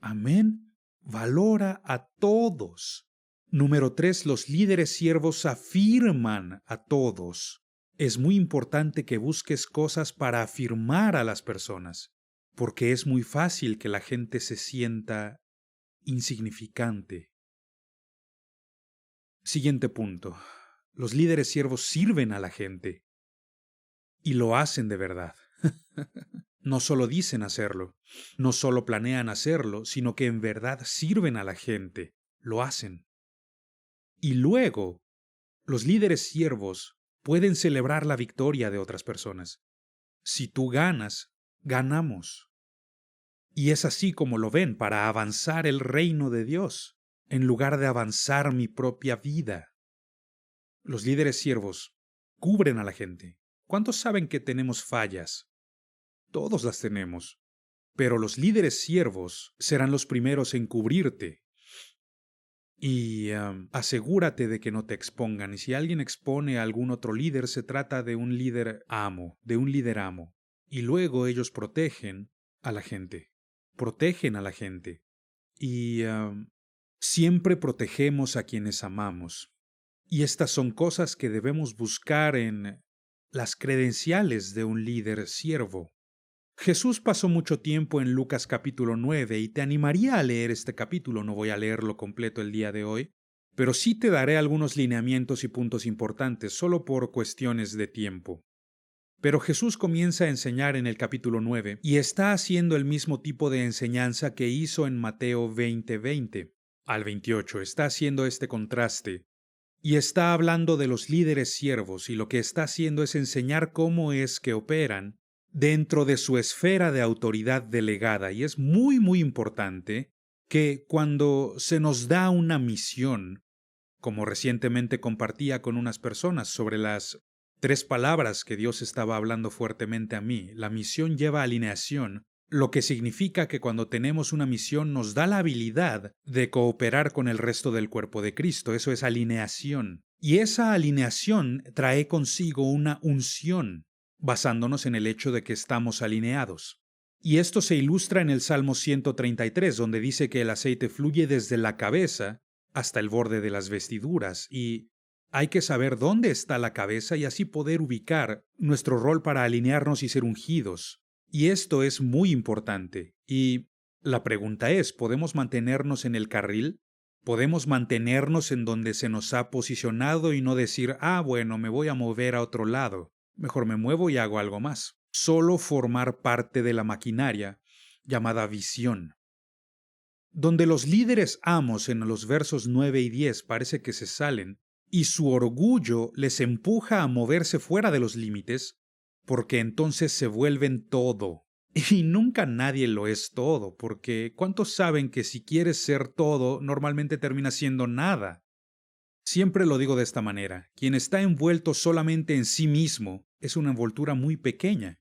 Amén. Valora a todos. Número 3. Los líderes siervos afirman a todos. Es muy importante que busques cosas para afirmar a las personas, porque es muy fácil que la gente se sienta insignificante. Siguiente punto. Los líderes siervos sirven a la gente y lo hacen de verdad. No solo dicen hacerlo, no solo planean hacerlo, sino que en verdad sirven a la gente, lo hacen. Y luego, los líderes siervos pueden celebrar la victoria de otras personas. Si tú ganas, ganamos. Y es así como lo ven para avanzar el reino de Dios, en lugar de avanzar mi propia vida. Los líderes siervos cubren a la gente. ¿Cuántos saben que tenemos fallas? Todos las tenemos. Pero los líderes siervos serán los primeros en cubrirte. Y asegúrate de que no te expongan. Y si alguien expone a algún otro líder, se trata de un líder amo, de un líder amo. Y luego ellos protegen a la gente. Protegen a la gente. Y siempre protegemos a quienes amamos. Y estas son cosas que debemos buscar en las credenciales de un líder siervo. Jesús pasó mucho tiempo en Lucas capítulo 9 y te animaría a leer este capítulo. No voy a leerlo completo el día de hoy, pero sí te daré algunos lineamientos y puntos importantes solo por cuestiones de tiempo. Pero Jesús comienza a enseñar en el capítulo 9 y está haciendo el mismo tipo de enseñanza que hizo en Mateo 20:20 al 28. Está haciendo este contraste y está hablando de los líderes siervos y lo que está haciendo es enseñar cómo es que operan dentro de su esfera de autoridad delegada. Y es muy, muy importante que cuando se nos da una misión, como recientemente compartía con unas personas sobre las 3 palabras que Dios estaba hablando fuertemente a mí, la misión lleva alineación, lo que significa que cuando tenemos una misión nos da la habilidad de cooperar con el resto del cuerpo de Cristo. Eso es alineación. Y esa alineación trae consigo una unción, basándonos en el hecho de que estamos alineados. Y esto se ilustra en el Salmo 133, donde dice que el aceite fluye desde la cabeza hasta el borde de las vestiduras, y hay que saber dónde está la cabeza y así poder ubicar nuestro rol para alinearnos y ser ungidos. Y esto es muy importante. Y la pregunta es, ¿podemos mantenernos en el carril? ¿Podemos mantenernos en donde se nos ha posicionado y no decir, bueno, me voy a mover a otro lado? Mejor me muevo y hago algo más. Solo formar parte de la maquinaria llamada visión. Donde los líderes amos en los versos 9 y 10 parece que se salen, y su orgullo les empuja a moverse fuera de los límites, porque entonces se vuelven todo. Y nunca nadie lo es todo, porque ¿cuántos saben que si quieres ser todo, normalmente termina siendo nada? Siempre lo digo de esta manera, quien está envuelto solamente en sí mismo es una envoltura muy pequeña.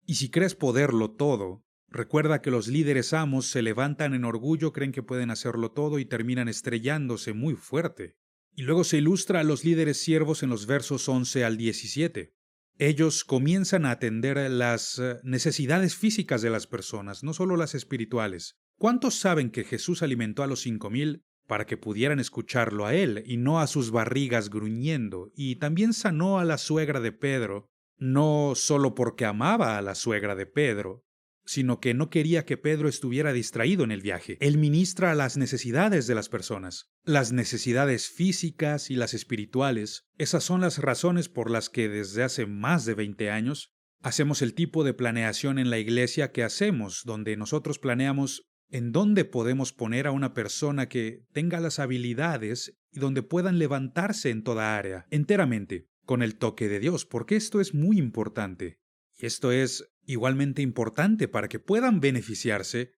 Y si crees poderlo todo, recuerda que los líderes amos se levantan en orgullo, creen que pueden hacerlo todo y terminan estrellándose muy fuerte. Y luego se ilustra a los líderes siervos en los versos 11 al 17. Ellos comienzan a atender las necesidades físicas de las personas, no solo las espirituales. ¿Cuántos saben que Jesús alimentó a los 5,000 para que pudieran escucharlo a él y no a sus barrigas gruñendo? Y también sanó a la suegra de Pedro, no solo porque amaba a la suegra de Pedro, sino que no quería que Pedro estuviera distraído en el viaje. Él ministra a las necesidades de las personas, las necesidades físicas y las espirituales. Esas son las razones por las que desde hace más de 20 años hacemos el tipo de planeación en la iglesia que hacemos, donde nosotros planeamos en dónde podemos poner a una persona que tenga las habilidades y donde puedan levantarse en toda área, enteramente, con el toque de Dios, porque esto es muy importante. Y esto es igualmente importante para que puedan beneficiarse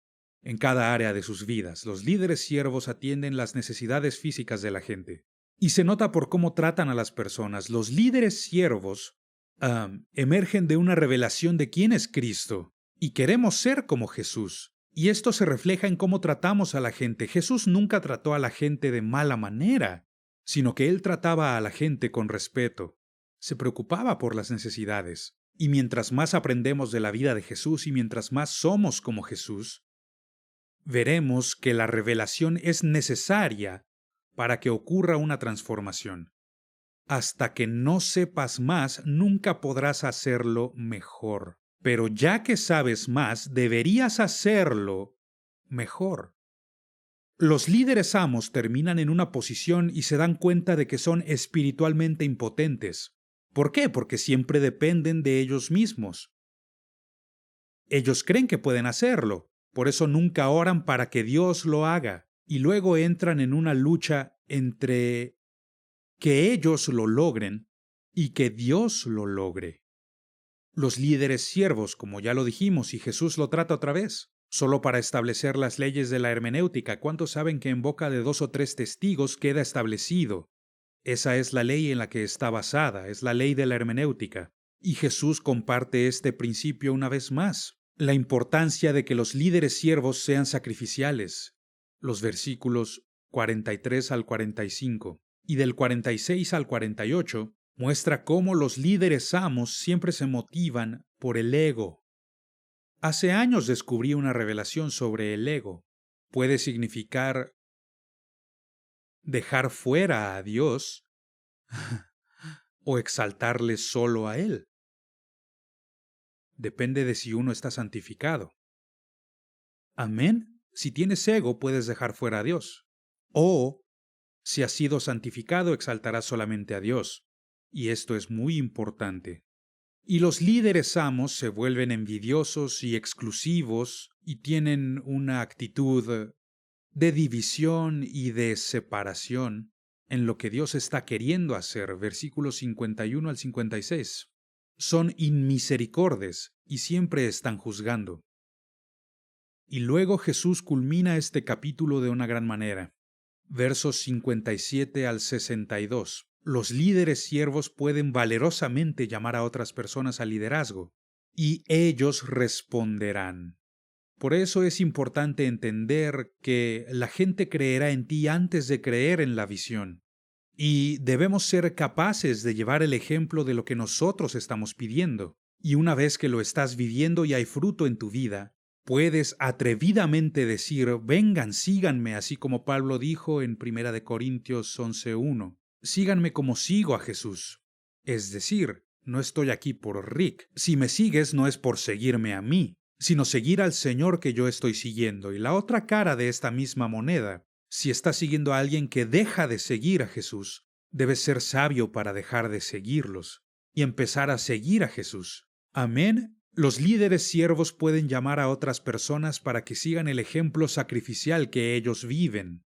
en cada área de sus vidas. Los líderes siervos atienden las necesidades físicas de la gente. Y se nota por cómo tratan a las personas. Los líderes siervos emergen de una revelación de quién es Cristo. Y queremos ser como Jesús. Y esto se refleja en cómo tratamos a la gente. Jesús nunca trató a la gente de mala manera, sino que Él trataba a la gente con respeto. Se preocupaba por las necesidades. Y mientras más aprendemos de la vida de Jesús y mientras más somos como Jesús, veremos que la revelación es necesaria para que ocurra una transformación. Hasta que no sepas más, nunca podrás hacerlo mejor. Pero ya que sabes más, deberías hacerlo mejor. Los líderes amos terminan en una posición y se dan cuenta de que son espiritualmente impotentes. ¿Por qué? Porque siempre dependen de ellos mismos. Ellos creen que pueden hacerlo, por eso nunca oran para que Dios lo haga, y luego entran en una lucha entre que ellos lo logren y que Dios lo logre. Los líderes siervos, como ya lo dijimos, y Jesús lo trata otra vez, solo para establecer las leyes de la hermenéutica. ¿Cuántos saben que en boca de 2 o 3 testigos queda establecido? Esa es la ley en la que está basada, es la ley de la hermenéutica. Y Jesús comparte este principio una vez más. La importancia de que los líderes siervos sean sacrificiales. Los versículos 43 al 45 y del 46 al 48 muestra cómo los líderes amos siempre se motivan por el ego. Hace años descubrí una revelación sobre el ego. Puede significar dejar fuera a Dios o exaltarle solo a Él. Depende de si uno está santificado. Amén. Si tienes ego, puedes dejar fuera a Dios. O, si has sido santificado, exaltarás solamente a Dios. Y esto es muy importante. Y los líderes amos se vuelven envidiosos y exclusivos y tienen una actitud de división y de separación en lo que Dios está queriendo hacer, versículos 51 al 56. Son inmisericordes y siempre están juzgando. Y luego Jesús culmina este capítulo de una gran manera. Versos 57 al 62. Los líderes siervos pueden valerosamente llamar a otras personas al liderazgo, y ellos responderán. Por eso es importante entender que la gente creerá en ti antes de creer en la visión. Y debemos ser capaces de llevar el ejemplo de lo que nosotros estamos pidiendo. Y una vez que lo estás viviendo y hay fruto en tu vida, puedes atrevidamente decir, vengan, síganme, así como Pablo dijo en 1 Corintios 11:1. Síganme como sigo a Jesús. Es decir, no estoy aquí por Rick. Si me sigues no es por seguirme a mí, sino seguir al Señor que yo estoy siguiendo. Y la otra cara de esta misma moneda, si estás siguiendo a alguien que deja de seguir a Jesús, debes ser sabio para dejar de seguirlos y empezar a seguir a Jesús. Amén. Los líderes siervos pueden llamar a otras personas para que sigan el ejemplo sacrificial que ellos viven.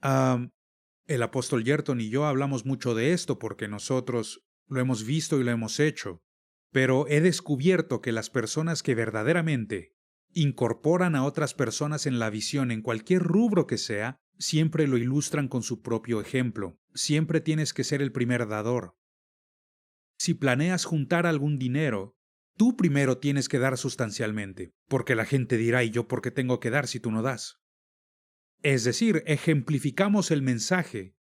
El apóstol Yerton y yo hablamos mucho de esto porque nosotros lo hemos visto y lo hemos hecho, pero he descubierto que las personas que verdaderamente incorporan a otras personas en la visión en cualquier rubro que sea, siempre lo ilustran con su propio ejemplo. Siempre tienes que ser el primer dador. Si planeas juntar algún dinero, tú primero tienes que dar sustancialmente, porque la gente dirá, ¿y yo por qué tengo que dar si tú no das? Es decir, ejemplificamos el mensaje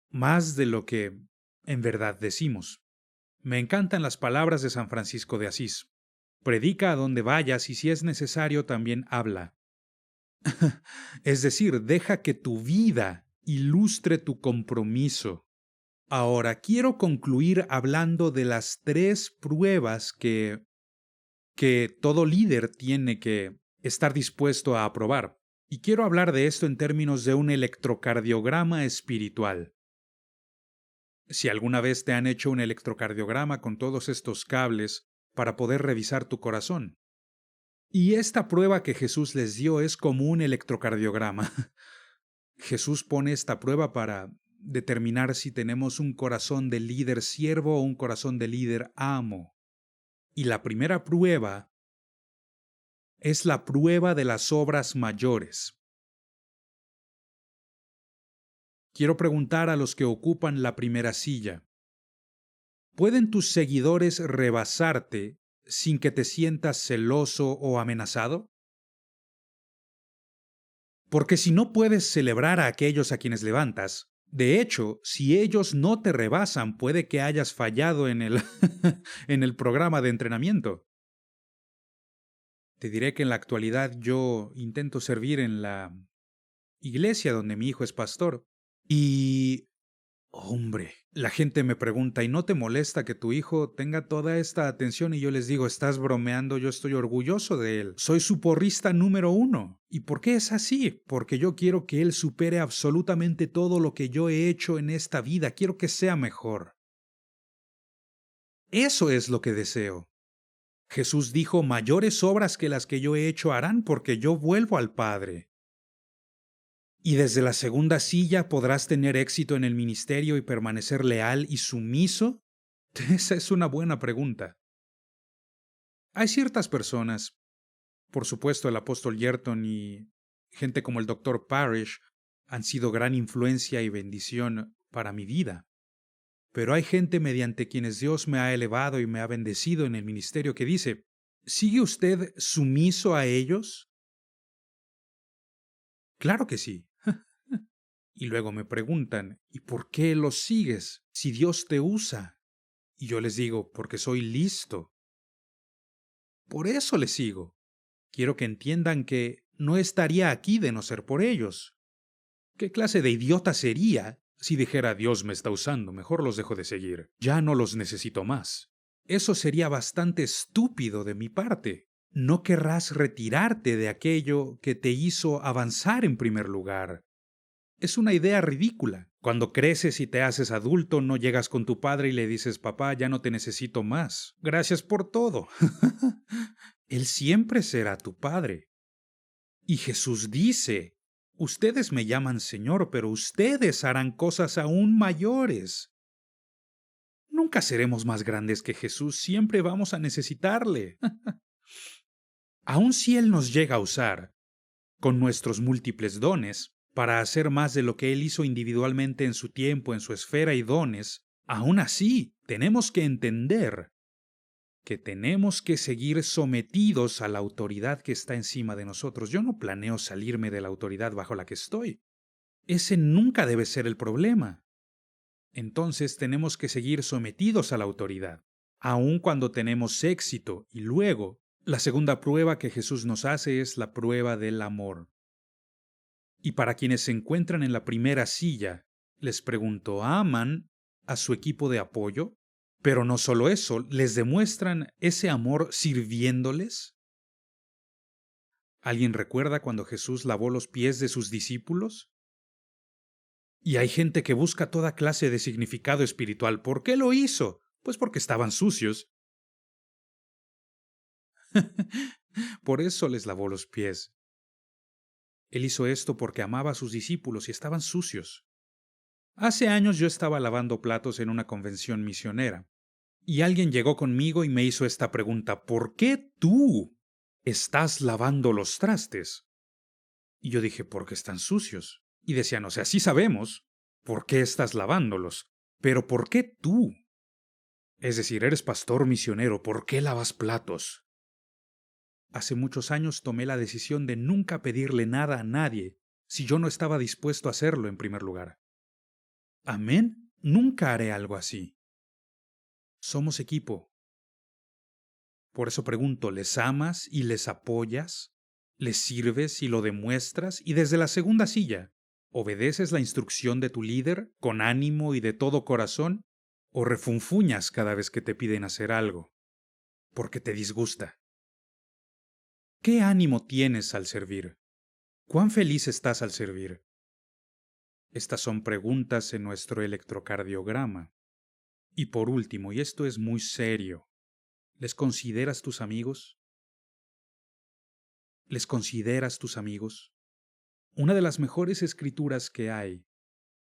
más de lo que en verdad decimos. Me encantan las palabras de San Francisco de Asís. Predica a donde vayas y si es necesario también habla. Es decir, deja que tu vida ilustre tu compromiso. Ahora quiero concluir hablando de las 3 pruebas que que todo líder tiene que estar dispuesto a aprobar. Y quiero hablar de esto en términos de un electrocardiograma espiritual. Si alguna vez te han hecho un electrocardiograma con todos estos cables para poder revisar tu corazón. Y esta prueba que Jesús les dio es como un electrocardiograma. Jesús pone esta prueba para determinar si tenemos un corazón de líder siervo o un corazón de líder amo. Y la primera prueba es la prueba de las obras mayores. Quiero preguntar a los que ocupan la primera silla, ¿pueden tus seguidores rebasarte sin que te sientas celoso o amenazado? Porque si no puedes celebrar a aquellos a quienes levantas, de hecho, si ellos no te rebasan, puede que hayas fallado en el, en el programa de entrenamiento. Te diré que en la actualidad yo intento servir en la iglesia donde mi hijo es pastor. Y hombre, la gente me pregunta, ¿y no te molesta que tu hijo tenga toda esta atención? Y yo les digo, estás bromeando, yo estoy orgulloso de él. Soy su porrista número 1. ¿Y por qué es así? Porque yo quiero que él supere absolutamente todo lo que yo he hecho en esta vida. Quiero que sea mejor. Eso es lo que deseo. Jesús dijo, mayores obras que las que yo he hecho harán porque yo vuelvo al Padre. Y desde la segunda silla podrás tener éxito en el ministerio y permanecer leal y sumiso. Esa es una buena pregunta. Hay ciertas personas, por supuesto el apóstol Yerton y gente como el Dr. Parrish, han sido gran influencia y bendición para mi vida. Pero hay gente mediante quienes Dios me ha elevado y me ha bendecido en el ministerio que dice, ¿sigue usted sumiso a ellos? Claro que sí. Y luego me preguntan, ¿y por qué los sigues si Dios te usa? Y yo les digo, porque soy listo. Por eso les sigo. Quiero que entiendan que no estaría aquí de no ser por ellos. ¿Qué clase de idiota sería si dijera Dios me está usando, mejor los dejo de seguir, ya no los necesito más? Eso sería bastante estúpido de mi parte. No querrás retirarte de aquello que te hizo avanzar en primer lugar. Es una idea ridícula. Cuando creces y te haces adulto, no llegas con tu padre y le dices, papá, ya no te necesito más. Gracias por todo. Él siempre será tu padre. Y Jesús dice, ustedes me llaman Señor, pero ustedes harán cosas aún mayores. Nunca seremos más grandes que Jesús, siempre vamos a necesitarle. Aun si Él nos llega a usar, con nuestros múltiples dones, para hacer más de lo que Él hizo individualmente en su tiempo, en su esfera y dones, aún así tenemos que entender que tenemos que seguir sometidos a la autoridad que está encima de nosotros. Yo no planeo salirme de la autoridad bajo la que estoy. Ese nunca debe ser el problema. Entonces tenemos que seguir sometidos a la autoridad, aun cuando tenemos éxito. Y luego, la segunda prueba que Jesús nos hace es la prueba del amor. Y para quienes se encuentran en la primera silla, les pregunto, ¿aman a su equipo de apoyo? Pero no solo eso, ¿les demuestran ese amor sirviéndoles? ¿Alguien recuerda cuando Jesús lavó los pies de sus discípulos? Y hay gente que busca toda clase de significado espiritual. ¿Por qué lo hizo? Pues porque estaban sucios. Por eso les lavó los pies. Él hizo esto porque amaba a sus discípulos y estaban sucios. Hace años yo estaba lavando platos en una convención misionera, y alguien llegó conmigo y me hizo esta pregunta, ¿por qué tú estás lavando los trastes? Y yo dije, porque están sucios. Y decían, o sea, sí sabemos por qué estás lavándolos, pero ¿por qué tú? Es decir, eres pastor misionero, ¿por qué lavas platos? Hace muchos años tomé la decisión de nunca pedirle nada a nadie si yo no estaba dispuesto a hacerlo en primer lugar. Amén, nunca haré algo así. Somos equipo. Por eso pregunto, ¿les amas y les apoyas? ¿Les sirves y lo demuestras? Y desde la segunda silla, ¿obedeces la instrucción de tu líder con ánimo y de todo corazón? ¿O refunfuñas cada vez que te piden hacer algo? Porque te disgusta. ¿Qué ánimo tienes al servir? ¿Cuán feliz estás al servir? Estas son preguntas en nuestro electrocardiograma. Y por último, y esto es muy serio, ¿les consideras tus amigos? ¿Les consideras tus amigos? Una de las mejores escrituras que hay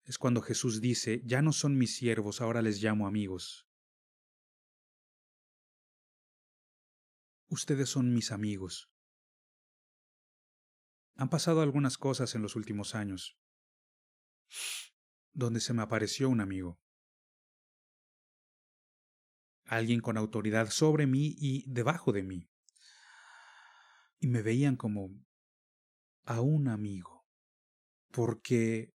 es cuando Jesús dice, ya no son mis siervos, ahora les llamo amigos. Ustedes son mis amigos. Han pasado algunas cosas en los últimos años, donde se me apareció un amigo, alguien con autoridad sobre mí y debajo de mí, y me veían como a un amigo, porque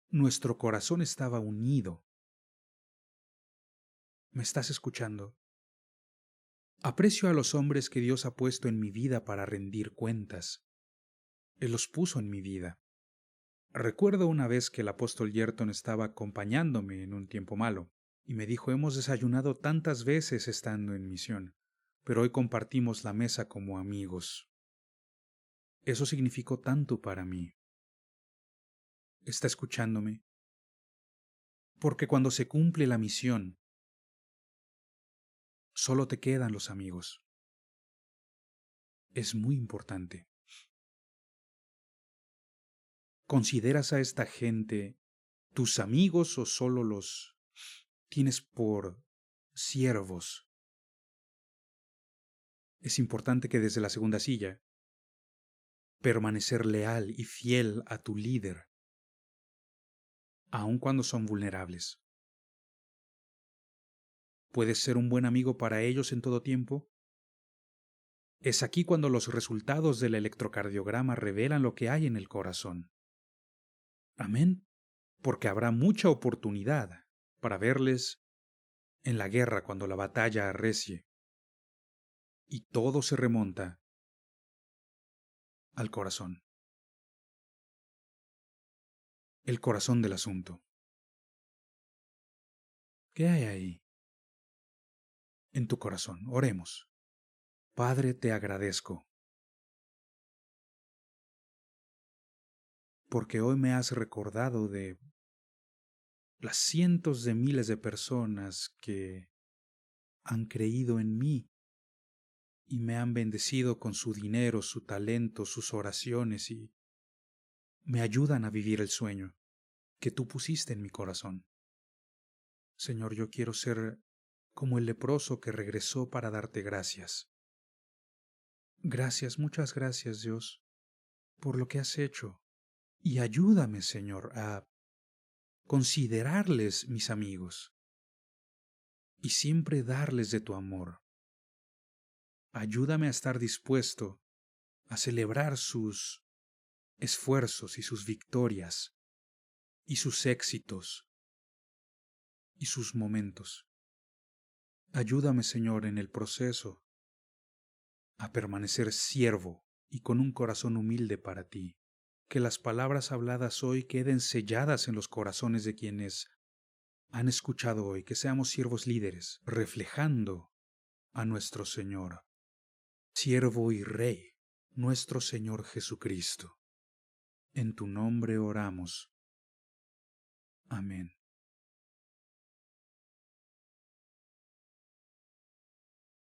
nuestro corazón estaba unido. ¿Me estás escuchando? Aprecio a los hombres que Dios ha puesto en mi vida para rendir cuentas. Él los puso en mi vida. Recuerdo una vez que el apóstol Yerton estaba acompañándome en un tiempo malo, y me dijo, hemos desayunado tantas veces estando en misión, pero hoy compartimos la mesa como amigos. Eso significó tanto para mí. ¿Está escuchándome? Porque cuando se cumple la misión, solo te quedan los amigos. Es muy importante. ¿Consideras a esta gente tus amigos o solo los tienes por siervos? Es importante que desde la segunda silla permanecer leal y fiel a tu líder, aun cuando son vulnerables. ¿Puedes ser un buen amigo para ellos en todo tiempo? Es aquí cuando los resultados del electrocardiograma revelan lo que hay en el corazón. Amén. Porque habrá mucha oportunidad para verles en la guerra cuando la batalla arrecie. Y todo se remonta al corazón. El corazón del asunto. ¿Qué hay ahí? En tu corazón. Oremos. Padre, te agradezco, porque hoy me has recordado de las cientos de miles de personas que han creído en mí y me han bendecido con su dinero, su talento, sus oraciones y me ayudan a vivir el sueño que tú pusiste en mi corazón. Señor, yo quiero ser como el leproso que regresó para darte gracias. Gracias, muchas gracias, Dios, por lo que has hecho. Y ayúdame, Señor, a considerarles mis amigos y siempre darles de tu amor. Ayúdame a estar dispuesto a celebrar sus esfuerzos y sus victorias y sus éxitos y sus momentos. Ayúdame, Señor, en el proceso a permanecer siervo y con un corazón humilde para ti. Que las palabras habladas hoy queden selladas en los corazones de quienes han escuchado hoy, que seamos siervos líderes, reflejando a nuestro Señor, siervo y Rey, nuestro Señor Jesucristo. En tu nombre oramos. Amén.